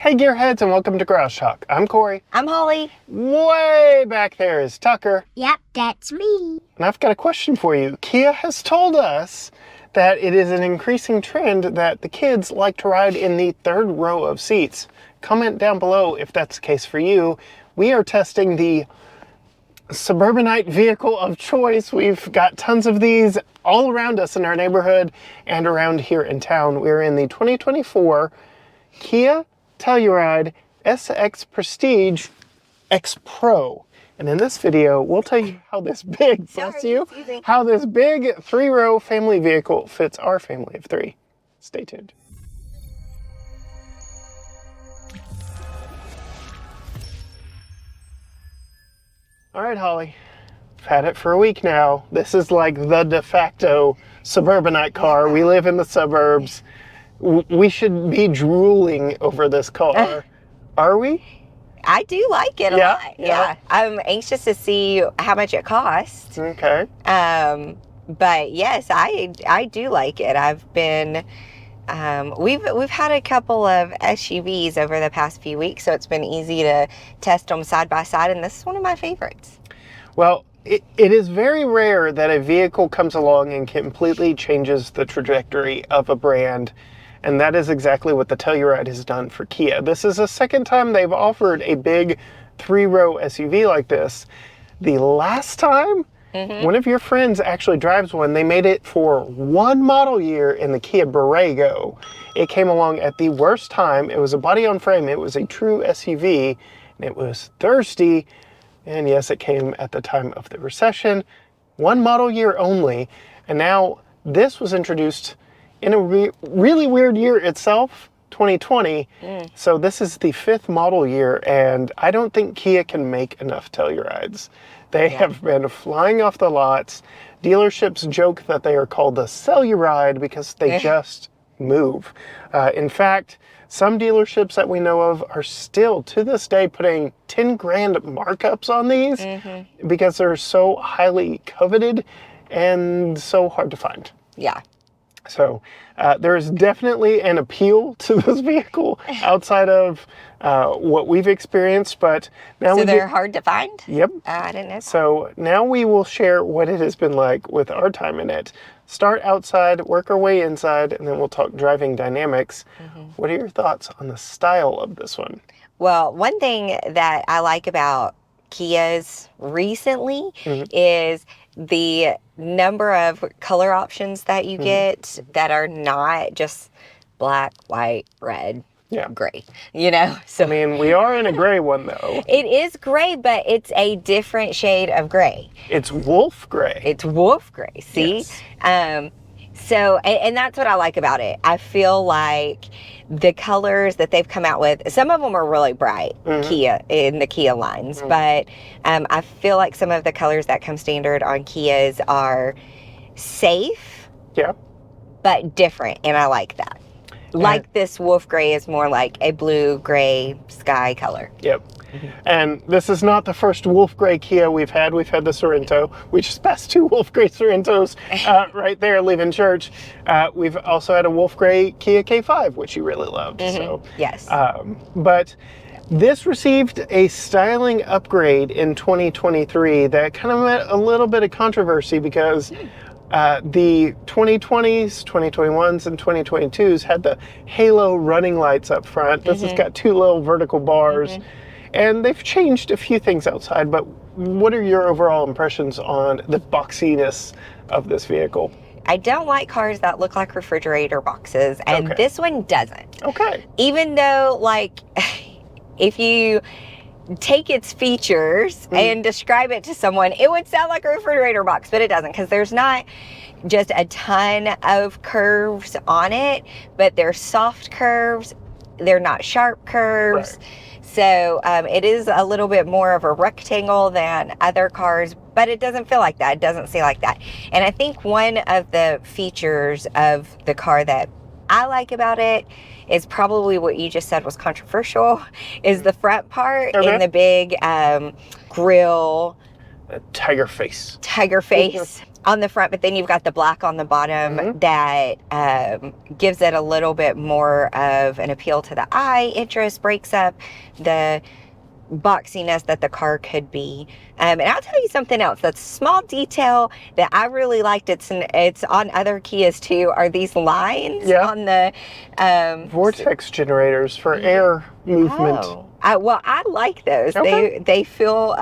Hey Gearheads, and welcome to Garage Talk. I'm Corey. I'm Holly. Way back there is Tucker. Yep, that's me. And I've got a question for you. Kia has told us that it is an increasing trend that the kids like to ride in the third row of seats. Comment down below if that's the case for you. We are testing the suburbanite vehicle of choice. We've got tons of these all around us in our neighborhood and around here in town. We're in the 2024 Kia Telluride SX Prestige X Pro. And in this video, we'll tell you how this big, how this big three-row family vehicle fits our family of three. Stay tuned. All right, Holly, I've had it for a week now. This is like the de facto suburbanite car. We live in the suburbs. We should be drooling over this car. Are we? I do like it a lot. Yeah. I'm anxious to see how much it costs. Okay. But yes, I do like it. I've been we've had a couple of SUVs over the past few weeks, so it's been easy to test them side by side, and this is one of my favorites. Well, it is very rare that a vehicle comes along and completely changes the trajectory of a brand. And that is exactly what the Telluride has done for Kia. This is the second time they've offered a big three-row SUV like this. The last time one of your friends actually drives one, they made it for one model year in the Kia Borrego. It came along at the worst time. It was a body on frame. It was a true SUV, and it was thirsty. And yes, it came at the time of the recession. One model year only. And now this was introduced in a really weird year itself, 2020. So this is the fifth model year, and I don't think Kia can make enough Tellurides. They have been flying off the lots. Dealerships joke that they are called the Celluride because they just move. In fact, some dealerships that we know of are still, to this day, putting 10 grand markups on these because they're so highly coveted and so hard to find. Yeah. So there is definitely an appeal to this vehicle outside of what we've experienced, but now they're hard to find? Yep. I didn't know. So now we will share what it has been like with our time in it. Start outside, work our way inside, and then we'll talk driving dynamics. What are your thoughts on the style of this one? Well, one thing that I like about Kias recently is the number of color options that you get that are not just black, white, red, gray, So I mean, we are in a gray one though. It is gray, but it's a different shade of gray. It's wolf gray. It's wolf gray, see? Yes. So, and that's what I like about it. I feel like the colors that they've come out with, some of them are really bright, Kia, in the Kia lines, but I feel like some of the colors that come standard on Kias are safe, but different, and I like that. Like this wolf gray is more like a blue-gray sky color. Yep. And this is not the first wolf gray Kia we've had. We've had the Sorento. We just passed two wolf gray Sorentos right there leaving church. We've also had a wolf gray Kia K5, which you really loved. So yes. But this received a styling upgrade in 2023 that kind of met a little bit of controversy because the 2020s, 2021s, and 2022s had the halo running lights up front. This has got two little vertical bars. And they've changed a few things outside, but what are your overall impressions on the boxiness of this vehicle? I don't like cars that look like refrigerator boxes, and this one doesn't. Okay. Even though, like, if you take its features and describe it to someone, it would sound like a refrigerator box, but it doesn't, because there's not just a ton of curves on it, but they're soft curves. They're not sharp curves. Right. So it is a little bit more of a rectangle than other cars, but it doesn't feel like that. It doesn't seem like that. And I think one of the features of the car that I like about it is probably what you just said was controversial, is the front part in the big grill. Tiger face. Tiger face. on the front, but then you've got the black on the bottom that gives it a little bit more of an appeal to the eye. It just breaks up the boxiness that the car could be. And I'll tell you something else. That's a small detail that I really liked. It's on other Kias too, are these lines on the vortex generators for air movement. Oh. I like those. Okay. They feel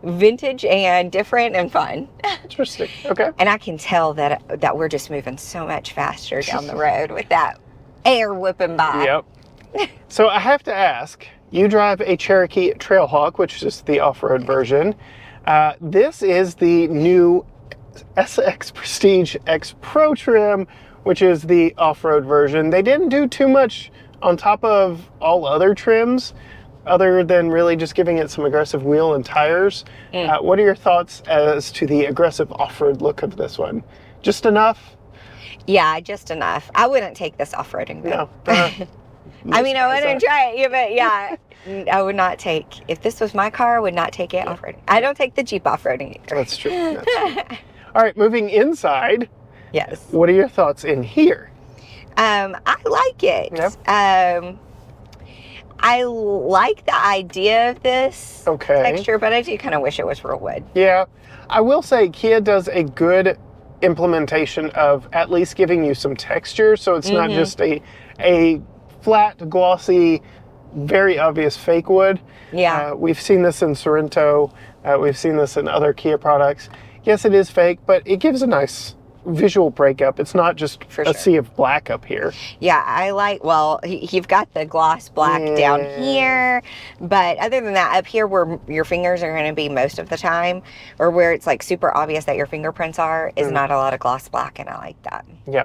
vintage and different and fun. Interesting. Okay. And I can tell that we're just moving so much faster down the road with that air whipping by. Yep. So I have to ask, you drive a Cherokee Trailhawk, which is the off-road version. This is the new SX Prestige X Pro trim, which is the off-road version. They didn't do too much on top of all other trims, other than really just giving it some aggressive wheel and tires. What are your thoughts as to the aggressive off-road look of this one? Just enough? Yeah, just enough. I wouldn't take this off-roading. No. I mean, I wouldn't try it, but yeah, I would not take, if this was my car, I would not take it off-roading. I don't take the Jeep off-roading either. That's true. That's true. All right, moving inside. Yes. What are your thoughts in here? I like it. Yep. I like the idea of this Okay. texture, but I do kind of wish it was real wood. Yeah, I will say Kia does a good implementation of at least giving you some texture, so it's not just a flat, glossy, very obvious fake wood. Yeah. We've seen this in Sorento. We've seen this in other Kia products. Yes, it is fake, but it gives a nice visual breakup. It's not just a sea of black up here. Yeah, I like, well, you've got the gloss black down here, but other than that, up here where your fingers are going to be most of the time, or where it's like super obvious that your fingerprints are, is not a lot of gloss black, and I like that. Yeah.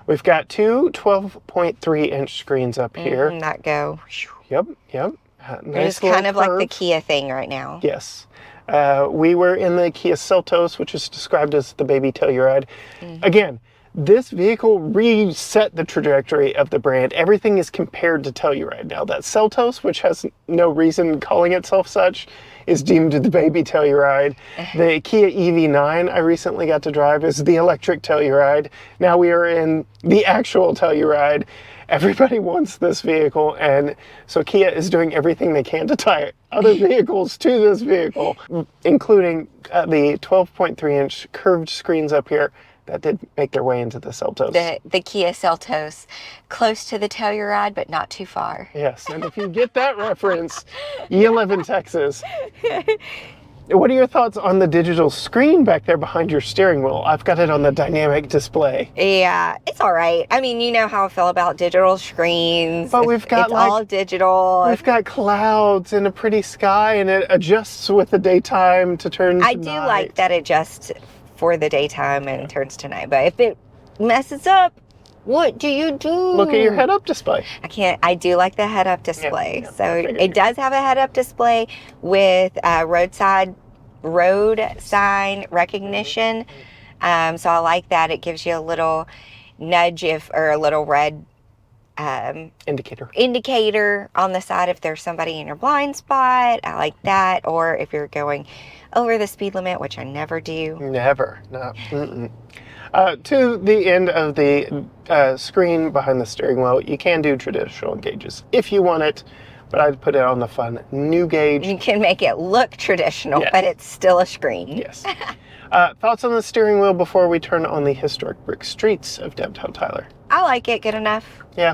We've got two 12.3-inch screens up here. That go. Yep. Nice, it's kind of curve. like the Kia thing right now. Yes. We were in the Kia Seltos, which is described as the baby Telluride. Again, this vehicle reset the trajectory of the brand. Everything is compared to Telluride now. That Seltos, which has no reason calling itself such, is deemed the baby Telluride. The Kia EV9 I recently got to drive is the electric Telluride. Now we are in the actual Telluride. Everybody wants this vehicle, and so Kia is doing everything they can to tie other vehicles to this vehicle, including the 12.3-inch curved screens up here that did make their way into the Seltos. The Kia Seltos, close to the Telluride, but not too far. Yes, and if you get that reference, you live in Texas. What are your thoughts on the digital screen back there behind your steering wheel? I've got it on the dynamic display. Yeah, it's all right. I mean, you know how I feel about digital screens. But we've got it's all digital. We've got clouds and a pretty sky, and it adjusts with the daytime to turn to I do night. like that it adjusts for the daytime and turns to night. But if it messes up, what do you do? Look at your head-up display. I do like the head-up display. Yeah, so I figured it does have a head-up display with road sign recognition. So I like that. It gives you a little nudge or a little red indicator on the side if there's somebody in your blind spot. I like that. Or if you're going over the speed limit, which I never do. Never. No. To the end of the screen behind the steering wheel, you can do traditional gauges if you want it, but I'd put it on the fun new gauge. You can make it look traditional, Yes. but it's still a screen. Yes. Thoughts on the steering wheel before we turn on the historic brick streets of downtown Tyler? I like it. Good enough. Yeah.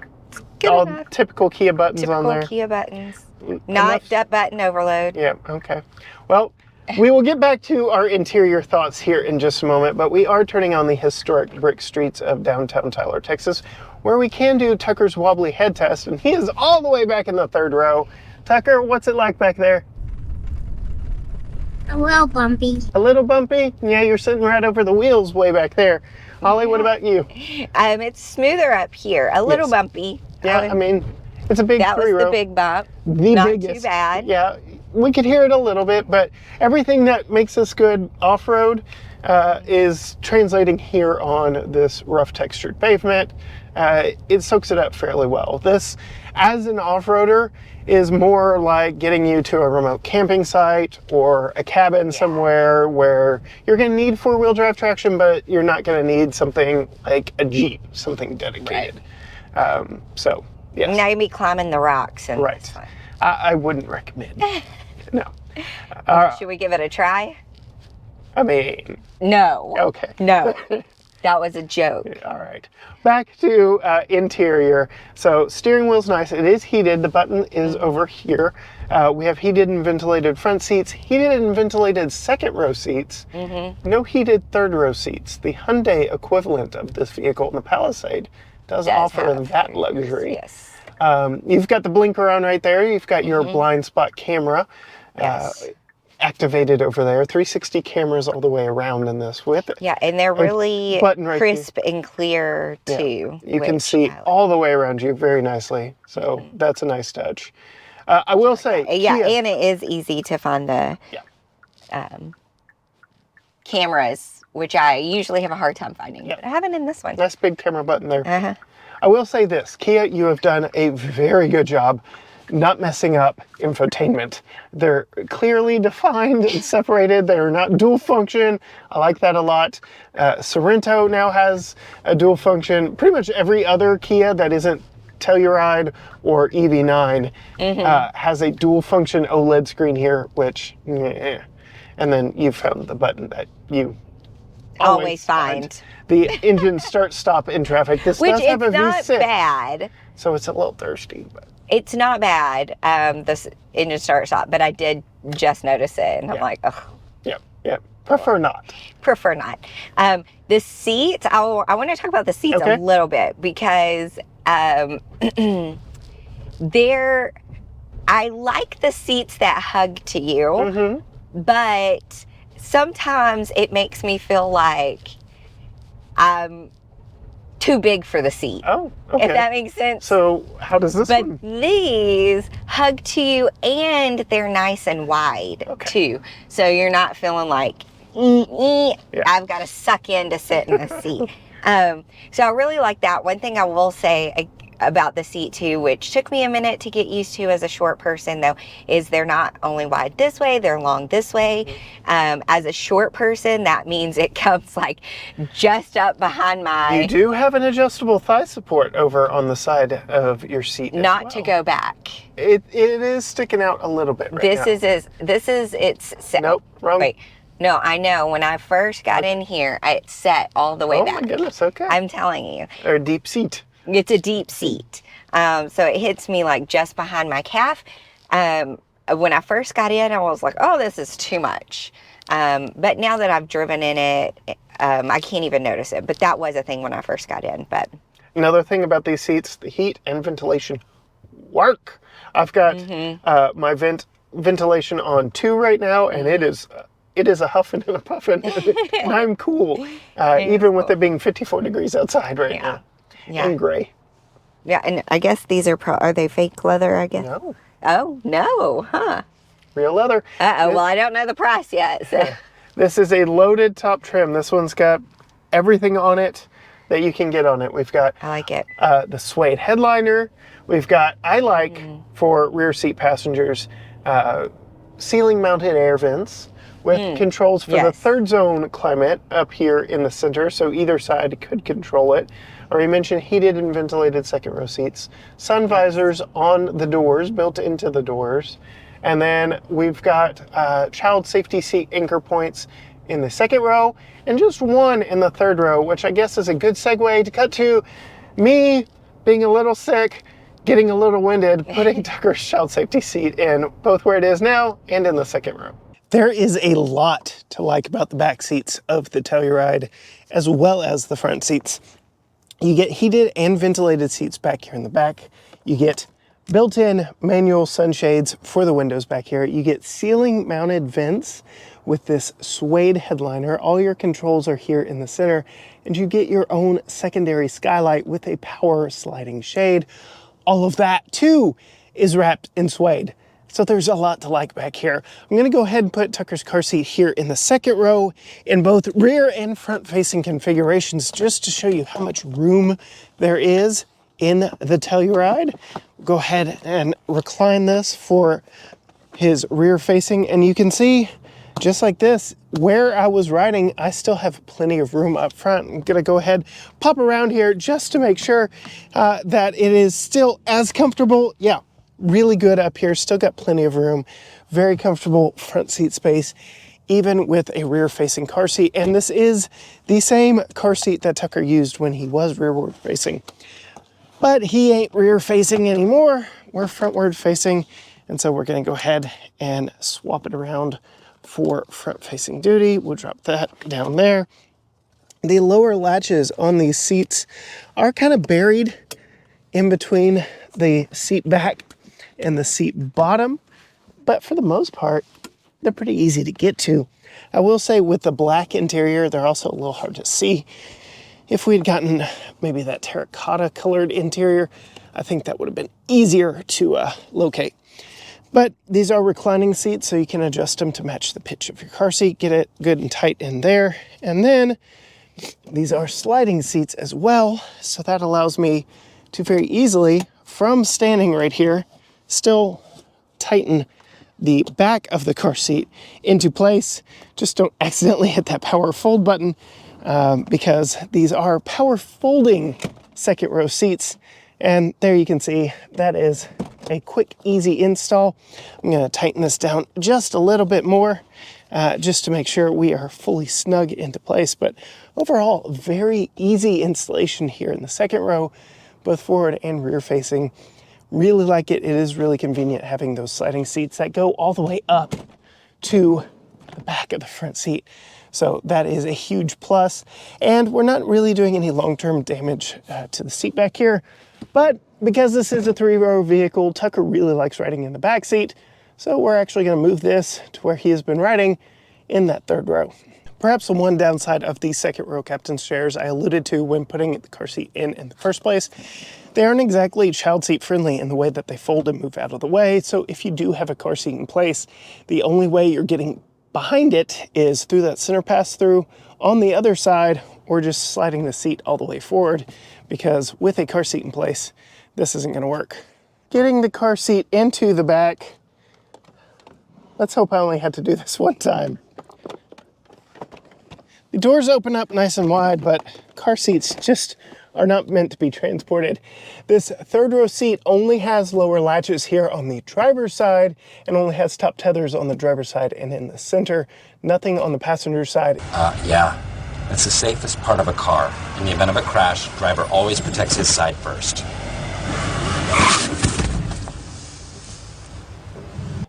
Good All enough. typical Kia buttons on there. Typical Kia buttons. Not that button overload. Yeah, okay. Well, we will get back to our interior thoughts here in just a moment, but we are turning on the historic brick streets of downtown Tyler, Texas, where we can do Tucker's wobbly head test, and he is all the way back in the third row. Tucker, what's it like back there? A little bumpy. A little bumpy? Yeah, you're sitting right over the wheels way back there. Holly, what about you? It's smoother up here. A little Yes. bumpy. Yeah, I mean, it's a big That was three-row. the big bump. The Not biggest. too bad. Yeah, we could hear it a little bit, but everything that makes us good off-road is translating here on this rough textured pavement. It soaks it up fairly well. This as an off-roader is more like getting you to a remote camping site or a cabin somewhere where you're going to need four-wheel drive traction, but you're not going to need something like a Jeep, something dedicated. So, yes. Now you'd be climbing the rocks. And Right. I wouldn't recommend. No. Should we give it a try? I mean, No. okay. No. That was a joke. All right. Back to interior. So steering wheel's nice. It is heated. The button is over here. We have heated and ventilated front seats, heated and ventilated second row seats, no heated third row seats. The Hyundai equivalent of this vehicle in the Palisade does offer that luxury. Yes. You've got the blinker on right there. You've got your blind spot camera. Yes. Activated over there. 360 cameras all the way around in this with it. Yeah, and they're really right crisp and clear too. You can see all the way around you very nicely. So that's a nice touch. I will say, yeah, Kia, and it is easy to find the cameras, which I usually have a hard time finding. But I haven't in this one. nice big camera button there. I will say this, Kia, you have done a very good job not messing up infotainment. They're clearly defined and separated. They're not dual function. I like that a lot. Sorento now has a dual function. Pretty much every other Kia that isn't Telluride or EV9 has a dual function OLED screen here, which, and then you found the button that you always find. The engine start stop in traffic. This Which does have a it's not V6, bad. so it's a little thirsty, but It's not bad, this engine start stop, but I did just notice it, and I'm like, oh. Yeah. Prefer not. Prefer not. The seats, I want to talk about the seats a little bit, because I like the seats that hug to you, but sometimes it makes me feel like I'm too big for the seat. Oh, okay. If that makes sense. So how does this one? But these hug to you, and they're nice and wide too. So you're not feeling like, I've got to suck in to sit in the seat. So I really like that. One thing I will say about the seat too, which took me a minute to get used to as a short person though, is they're not only wide this way, they're long this way. As a short person, that means it comes like just up behind my... You do have an adjustable thigh support over on the side of your seat Not to go back. It is sticking out a little bit right now. This is its... Nope, wrong. Wait. No, I know. When I first got in here, it set all the way back. Oh my goodness, okay. I'm telling you. Or a deep seat. It's a deep seat. So it hits me like just behind my calf. When I first got in, I was like, oh, this is too much. But now that I've driven in it, I can't even notice it. But that was a thing when I first got in. But another thing about these seats, the heat and ventilation work. I've got my ventilation on 2 right now, and it is a huffing and a puffing, and I'm cool, even with it being 54 degrees outside right now. Yeah. And gray. Yeah, and I guess these are they fake leather, I guess? No. Oh, no, huh? Real leather. Well, I don't know the price yet. So. This is a loaded top trim. This one's got everything on it that you can get on it. We've got I like it. The suede headliner. We've got, for rear seat passengers, ceiling mounted air vents with controls for the third zone climate up here in the center, so either side could control it. Or you mentioned heated and ventilated second row seats, sun visors on the doors, built into the doors. And then we've got child safety seat anchor points in the second row and just one in the third row, which I guess is a good segue to cut to me being a little sick, getting a little winded, putting Tucker's child safety seat in both where it is now and in the second row. There is a lot to like about the back seats of the Telluride, as well as the front seats. You get heated and ventilated seats back here in the back. You get built-in manual sunshades for the windows back here. You get ceiling mounted vents with this suede headliner. All your controls are here in the center, and you get your own secondary skylight with a power sliding shade. All of that too is wrapped in suede. So there's a lot to like back here. I'm gonna go ahead and put Tucker's car seat here in the second row in both rear and front facing configurations, just to show you how much room there is in the Telluride. Go ahead and recline this for his rear facing, and you can see, just like this, where I was riding, I still have plenty of room up front. I'm gonna go ahead, pop around here just to make sure that it is still as comfortable. Yeah, really good up here, still got plenty of room, very comfortable front seat space, even with a rear facing car seat. And this is the same car seat that Tucker used when he was rearward facing. But he ain't rear facing anymore, we're frontward facing. And so we're gonna go ahead and swap it around for front facing duty. We'll drop that down there. The lower latches on these seats are kind of buried in between the seat back and the seat bottom, but for the most part, they're pretty easy to get to. I will say with the black interior, they're also a little hard to see. If we'd gotten maybe that terracotta colored interior, I think that would have been easier to locate. But these are reclining seats, so you can adjust them to match the pitch of your car seat, get it good and tight in there. And then these are sliding seats as well, so that allows me to very easily, from standing right here, still tighten the back of the car seat into place. Just don't accidentally hit that power fold button, because these are power folding second row seats. And there you can see that is a quick, easy install. I'm gonna tighten this down just a little bit more, just to make sure we are fully snug into place. But overall, very easy installation here in the second row, both forward and rear facing. Really like it. It is really convenient having those sliding seats that go all the way up to the back of the front seat. So that is a huge plus. And we're not really doing any long-term damage to the seat back here. But because this is a 3-row vehicle, Tucker really likes riding in the back seat. So we're actually going to move this to where he has been riding in that 3rd row. Perhaps the one downside of the 2nd row captain's chairs I alluded to when putting the car seat in the first place. They aren't exactly child seat friendly in the way that they fold and move out of the way. So if you do have a car seat in place, the only way you're getting behind it is through that center pass through on the other side, or just sliding the seat all the way forward, because with a car seat in place, this isn't going to work. Getting the car seat into the back. Let's hope I only had to do this one time. The doors open up nice and wide, but car seats just are not meant to be transported. This 3rd row seat only has lower latches here on the driver's side, and only has top tethers on the driver's side and in the center. Nothing on the passenger side. Yeah. That's the safest part of a car. In the event of a crash, driver always protects his side first.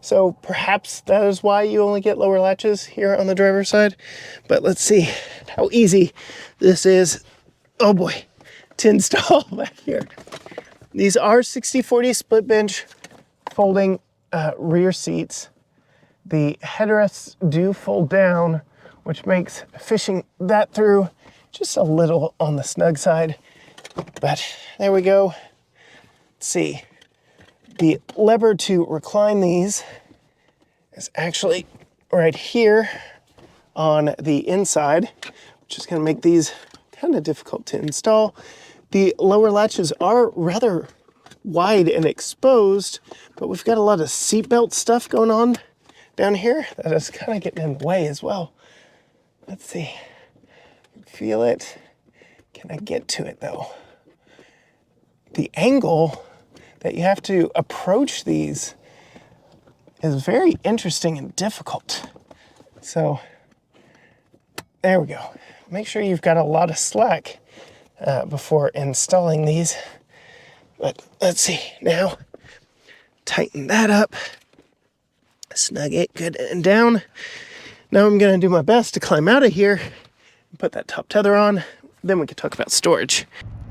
So perhaps that is why you only get lower latches here on the driver's side. But let's see how easy this is. Oh boy, to install back here. These are 60/40 split bench folding rear seats. The headrests do fold down, which makes fishing that through just a little on the snug side. But there we go. Let's see. The lever to recline these is actually right here on the inside, which is going to make these kind of difficult to install. The lower latches are rather wide and exposed, but we've got a lot of seatbelt stuff going on down here that is kind of getting in the way as well. Let's see. Feel it. Can I get to it though? The angle that you have to approach these is very interesting and difficult. So there we go. Make sure you've got a lot of slack before installing these. But let's see now. Tighten that up. Snug it good and down. Now I'm going to do my best to climb out of here and put that top tether on. Then we can talk about storage.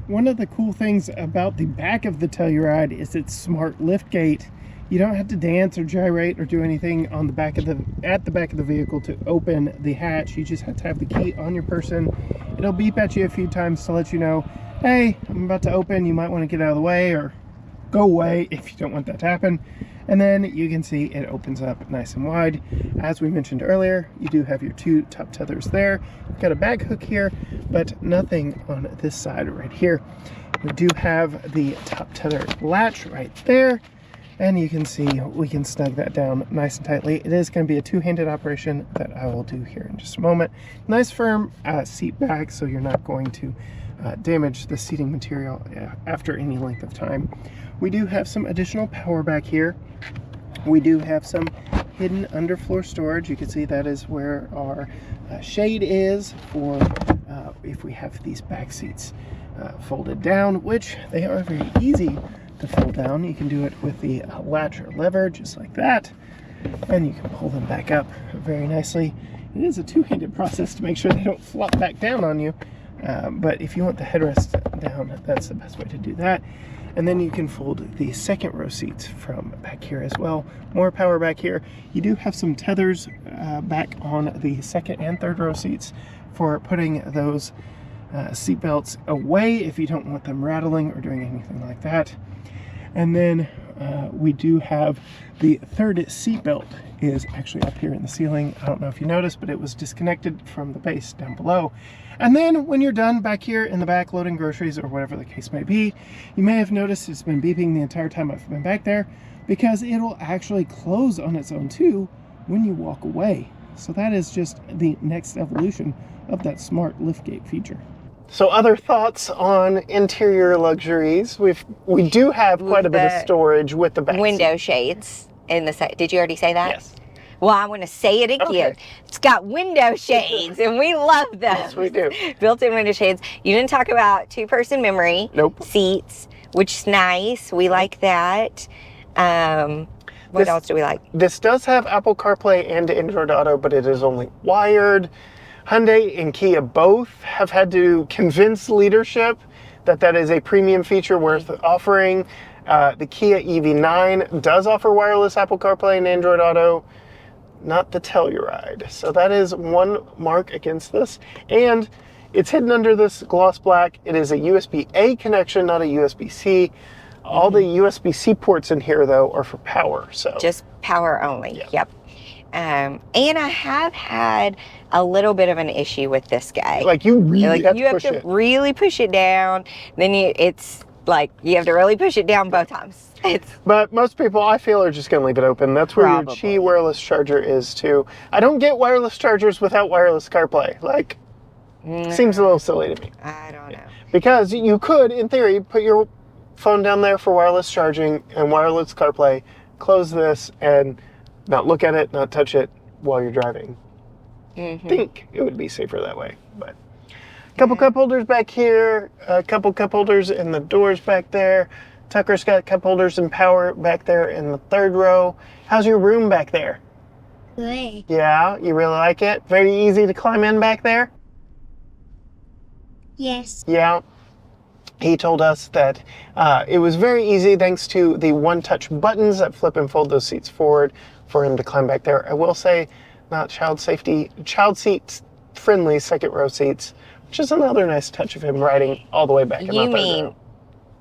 One of the cool things about the back of the Telluride is its smart liftgate. You don't have to dance or gyrate or do anything on the back of at the back of the vehicle to open the hatch. You just have to have the key on your person. It'll beep at you a few times to let you know, hey, I'm about to open, you might want to get out of the way, or go away if you don't want that to happen. And then you can see it opens up nice and wide. As we mentioned earlier, you do have your 2 top tethers there. You've got a bag hook here, but nothing on this side right here. We do have the top tether latch right there. And you can see we can snug that down nice and tightly. It is going to be a 2-handed operation that I will do here in just a moment. Nice firm seat back, so you're not going to damage the seating material after any length of time. We do have some additional power back here. We do have some hidden underfloor storage. You can see that is where our shade is for if we have these back seats folded down, which they are very easy to fold down. You can do it with the latch or lever, just like that, and you can pull them back up very nicely. It is a 2-handed process to make sure they don't flop back down on you, but if you want the headrest down, that's the best way to do that. And then you can fold the second row seats from back here as well. More power back here. You do have some tethers back on the second and third row seats for putting those seat belts away if you don't want them rattling or doing anything like that. And then we do have the third seat belt is actually up here in the ceiling. I don't know if you noticed, but it was disconnected from the base down below. And then when you're done back here in the back loading groceries or whatever the case may be, you may have noticed it's been beeping the entire time I've been back there, because it'll actually close on its own too when you walk away. So that is just the next evolution of that smart liftgate feature. So other thoughts on interior luxuries? We do have quite a bit of storage with the back window seat. shades in the side. Did you already say that? Yes. Well, I'm going to say it again. Okay. It's got window shades, and we love those. Yes, we do. Built-in window shades. You didn't talk about 2-person memory. Nope. Seats, which is nice. We like that. What else do we like? This does have Apple CarPlay and Android Auto, but it is only wired. Hyundai and Kia both have had to convince leadership that that is a premium feature worth offering. The Kia EV9 does offer wireless Apple CarPlay and Android Auto, not the Telluride. So that is one mark against this. And it's hidden under this gloss black. It is a USB-A connection, not a USB-C. All the USB-C ports in here, though, are for power. So just power only. Yeah. Yep. And I have had a little bit of an issue with this guy. like you really have to push it. Really push it down. Then it's like you have to really push it down both times. But most people, I feel, are just going to leave it open. That's where your Qi wireless charger is, too. I don't get wireless chargers without wireless CarPlay. Like, seems a little silly to me. I don't know. Because you could, in theory, put your phone down there for wireless charging and wireless CarPlay, close this, and not look at it, not touch it while you're driving. Think it would be safer that way. But a couple cup holders back here, a couple cup holders in the doors back there. Tucker's got cup holders and power back there in the third row. How's your room back there? Good. Yeah, you really like it? Very easy to climb in back there? Yes. Yeah. He told us that it was very easy thanks to the one-touch buttons that flip and fold those seats forward for him to climb back there. I will say, not child seat friendly second row seats, which is another nice touch of him riding all the way back in the third row.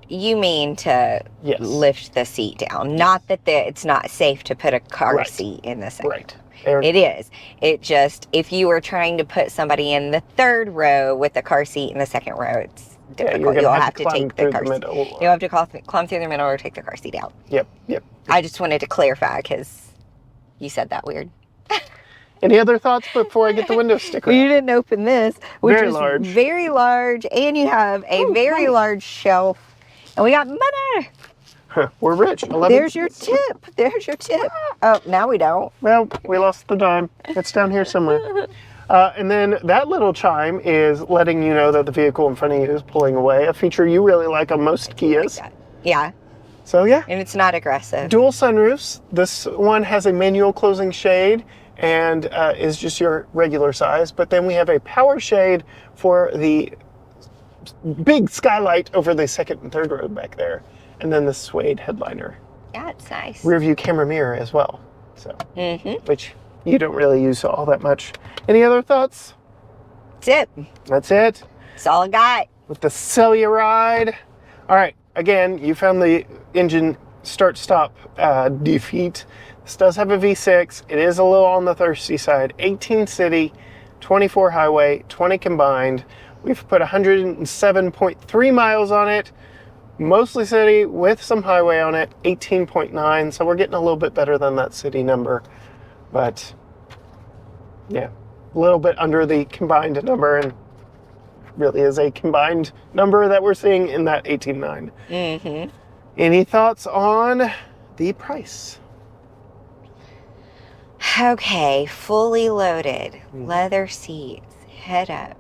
You mean to lift the seat down, not that it's not safe to put a car seat in the second. Right. It is. It just, if you were trying to put somebody in the third row with a car seat in the second row, it's difficult. You'll have to take the car seat. You'll have to climb through the middle or take the car seat out. Yep. I just wanted to clarify because you said that weird. Any other thoughts before I get the window sticker? You didn't open this, which very is large. Very large, and you have a very large shelf. And we got money. We're rich. 11 There's your tip. There's your tip. Oh, now we don't. Well, we lost the dime. It's down here somewhere. And then that little chime is letting you know that the vehicle in front of you is pulling away, a feature you really like on most Kias. Yeah. So yeah. And it's not aggressive. Dual sunroofs. This one has a manual closing shade and is just your regular size. But then we have a power shade for the big skylight over the second and third row back there. And then the suede headliner. Yeah, it's nice. Rear view camera mirror as well. So, which you don't really use all that much. Any other thoughts? That's it. That's it. That's all I got. With the Telluride. All right. again, you found the engine start-stop defeat. This does have a V6. It is a little on the thirsty side. 18 city, 24 highway, 20 combined. We've put 107.3 miles on it. Mostly city with some highway on it, 18.9. So we're getting a little bit better than that city number. But yeah, a little bit under the combined number, and really is a combined number that we're seeing in that 18.9. Mm-hmm. Any thoughts on the price? Okay, fully loaded, leather seats, head up,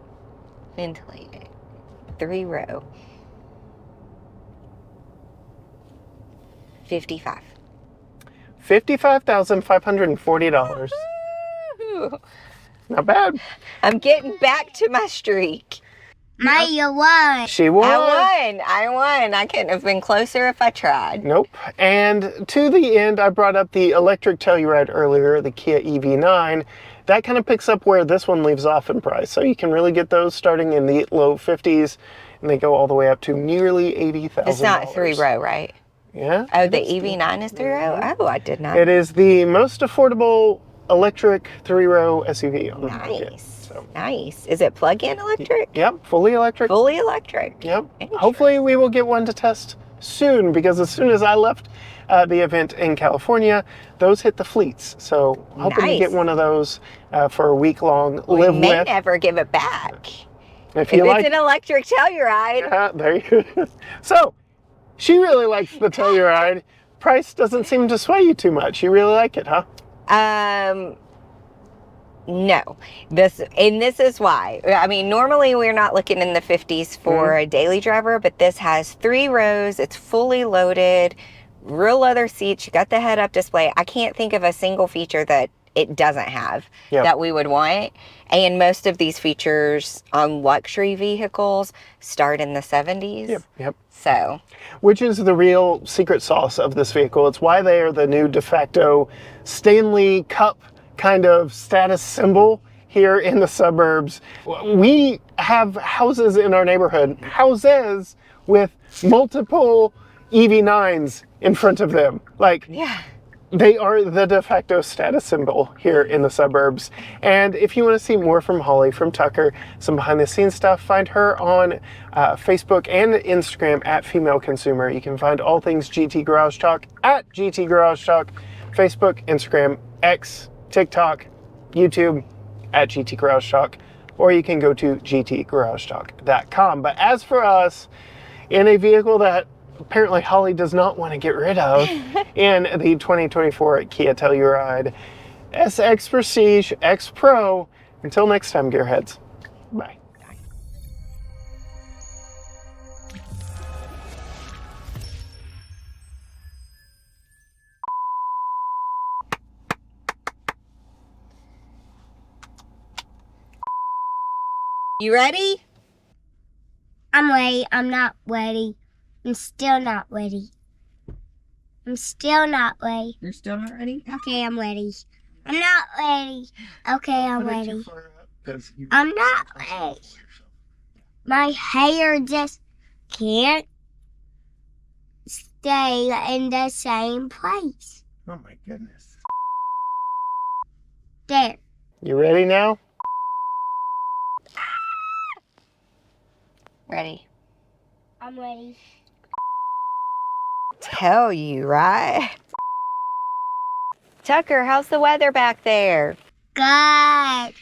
ventilated, 3-row, 55. $55,540. Woo! Not bad. I'm getting back to my streak. Maya won. She won. I won. I couldn't have been closer if I tried. Nope. And to the end, I brought up the electric Telluride earlier, the Kia EV9. That kind of picks up where this one leaves off in price. So you can really get those starting in the low 50s, and they go all the way up to nearly $80,000. It's not 3-row, right? Yeah. Oh, the EV9 is 3-row? Oh, I did not. It is the most affordable electric 3-row SUV on the market. Nice. So. Nice. Is it plug-in electric? Yep, fully electric. Fully electric. Yep. Hopefully we will get one to test soon, because as soon as I left the event in California, those hit the fleets. So hoping to get one of those for a week-long live We may with. never give it back. If If it's an electric Telluride. Yeah, there you go. So she really likes the Telluride. Price doesn't seem to sway you too much. You really like it, huh? No. This is why. I mean, normally we're not looking in the 50s for a daily driver, but this has 3 rows. It's fully loaded, real leather seats. You got the head-up display. I can't think of a single feature that it doesn't have that we would want. And most of these features on luxury vehicles start in the 70s. Yep. So. Which is the real secret sauce of this vehicle. It's why they are the new de facto Stanley Cup kind of status symbol here in the suburbs. We have houses in our neighborhood, houses with multiple EV9s in front of them. Like, Yeah. they are the de facto status symbol here in the suburbs. And if you want to see more from Holly, from Tucker, some behind the scenes stuff, find her on Facebook and Instagram at Female Consumer. You can find all things GT Garage Talk at GT Garage Talk, Facebook, Instagram, X, TikTok, YouTube at GT Garage Talk, or you can go to gtgaragetalk.com. But as for us, in a vehicle that apparently Holly does not want to get rid of, in the 2024 Kia Telluride SX Prestige X Pro. Until next time, Gearheads. Bye. You ready? I'm ready. I'm not ready. I'm still not ready. I'm still not ready. You're still not ready? Okay, I'm ready. I'm not ready. Okay, I'm ready. I'm not ready. My hair just can't stay in the same place. Oh my goodness. There. You ready now? Ready. I'm ready. Tell you, right? Tucker, how's the weather back there? Good.